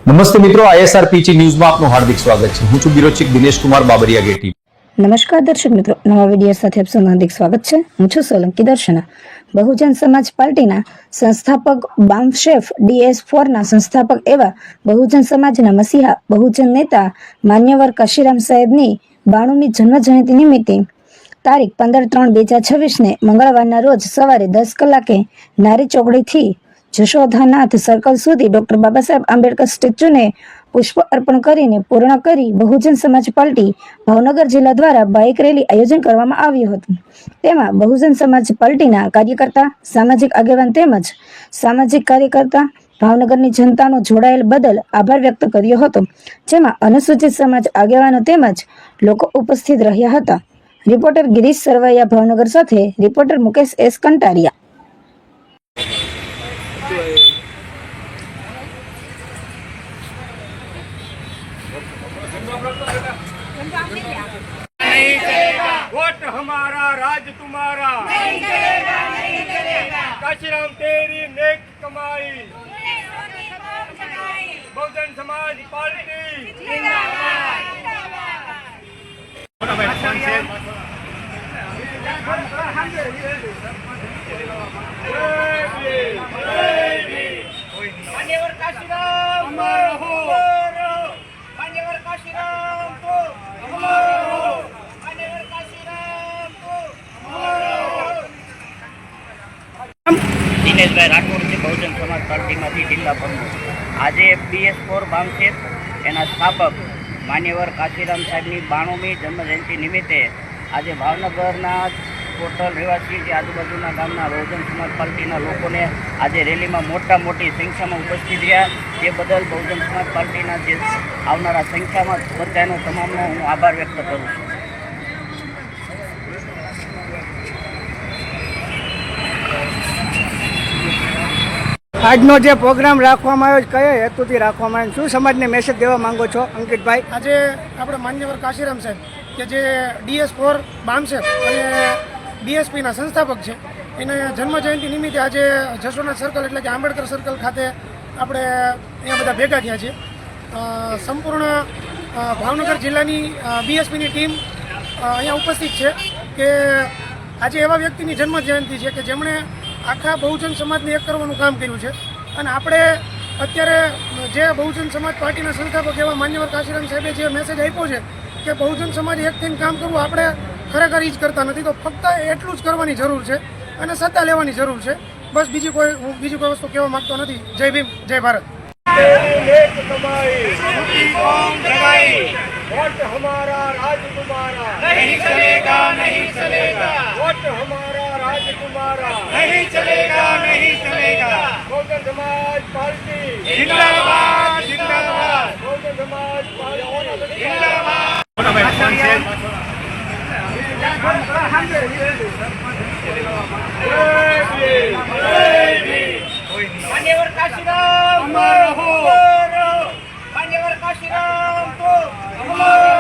નમસ્તે મિત્રો, ISRPG ન્યૂઝમાં આપનું હાર્દિક સ્વાગત છે। હું છું બ્યુરો ચીફ દિનેશ કુમાર બાબરિયા ગેટી। નમસ્કાર દર્શક મિત્રો, નવા વિડીયો સાથે આપ સૌનું હાર્દિક સ્વાગત છે। હું છું સોલંકી દર્શના। બહુજન સમાજ પાર્ટીના સંસ્થાપક બામશેફ DS4 ના સંસ્થાપક એવા બહુજન સમાજના મસીહા બહુજન નેતા માન્યવર કાશીરામ સાહેબની 92મી જન્મ જયંતિ નિમિત્તે તારીખ 15/3/2026 ને મંગળવારના રોજ સવારે 10 કલાકે નારી ચોકડીથી જશોધાનાથ સર્કલ સુધી ડોક્ટર બાબા સાહેબ આંબેડકર સ્ટેચ્યુને પુષ્પ અર્પણ કરીને પૂર્ણ કરી બહુજન સમાજ પાર્ટી ભાવનગર જિલ્લા દ્વારા બાઇક રેલી આયોજન કરવામાં આવ્યું હતું। તેમાં બહુજન સમાજ પાર્ટીના કાર્યકર્તા, સામાજિક આગેવાન તેમજ સામાજિક કાર્યકર્તા ભાવનગરની જનતાનો જોડાયેલ બદલ આભાર વ્યક્ત કર્યો હતો, જેમાં અનુસૂચિત સમાજ આગેવાનો તેમજ લોકો ઉપસ્થિત રહ્યા હતા। રિપોર્ટર ગિરીશ સરવૈયા ભાવનગર સાથે reporter Mukesh S Kantariya. Vote हमारा राज तुम्हारा नहीं चलेगा, नहीं चलेगा। काशीराम तेरी नेक कमाई, बहुजन समाज पार्टी जिंदाबाद। मान्यवर काशीराम अमर हो, मान्यवर काशीराम को अमर हो, मान्यवर काशीराम को अमर हो। દિનેશભાઈ રાઠોડ છે, બહુજન સમાજ પાર્ટીમાંથી જિલ્લા પ્રમુખ। આજે DS4 બામશેફ એના સ્થાપક માન્યવર કાશીરામ સાહેબની 92મી જન્મજયંતિ નિમિત્તે આજે ભાવનગરના ટોટલ રહેવાસી જે આજુબાજુના ગામના બહુજન સમાજ પાર્ટીના લોકોને આજે રેલીમાં મોટી સંખ્યામાં ઉપસ્થિત રહ્યા, તે બદલ બહુજન સમાજ પાર્ટીના જે આવનારા સંખ્યામાં બધાનો તમામનો હું આભાર વ્યક્ત કરું છું। આજનો જે પ્રોગ્રામ રાખવામાં આવ્યો કયા હેતુથી રાખવામાં આવ્યો, શું સમાજને મેસેજ દેવા માંગો છો અંકિતભાઈ? આજે આપણે માન્યવર કાશીરામ સાહેબ કે જે DS4 બામશેફ અને BSPના સંસ્થાપક છે, એને જન્મજયંતિ નિમિત્તે આજે જશોનાથ સર્કલ એટલે કે આંબેડકર સર્કલ ખાતે આપણે અહીંયા બધા ભેગા થયા છીએ। સંપૂર્ણ ભાવનગર જિલ્લાની BSPની ટીમ અહીંયા ઉપસ્થિત છે કે આજે એવા વ્યક્તિની જન્મજયંતિ છે કે જેમણે આખા બહુજન સમાજને એક કરવાનું કામ કર્યું છે। અને આપણે અત્યારે જે બહુજન સમાજ પાર્ટીના સંસ્થાપક એવા માન્યવર કાશીરામ સાહેબે જે મેસેજ આપ્યો છે કે બહુજન સમાજ એક થઈને કામ કરવું, આપણે ખરેખર એ જ કરતા નથી, તો ફક્ત એટલું જ કરવાની જરૂર છે અને સત્તા લેવાની જરૂર છે, બસ બીજી કોઈ વસ્તુ કહેવા માંગતો નથી। જય ભીમ, જય ભારત। तेरी नेक कमाई, झूठी कौम जगाई, वोट हमारा राज तुम्हारा नहीं चलेगा, नहीं चलेगा। वोट हमारा राज तुम्हारा नहीं चलेगा, नहीं चलेगा। बहुजन समाज पार्टी जिंदाबाद, जिंदाबाद। बहुजन समाज पार्टी जिंदाबाद। मान्यवर काशीराम अमर हो, मान्यवर काशीराम को अमर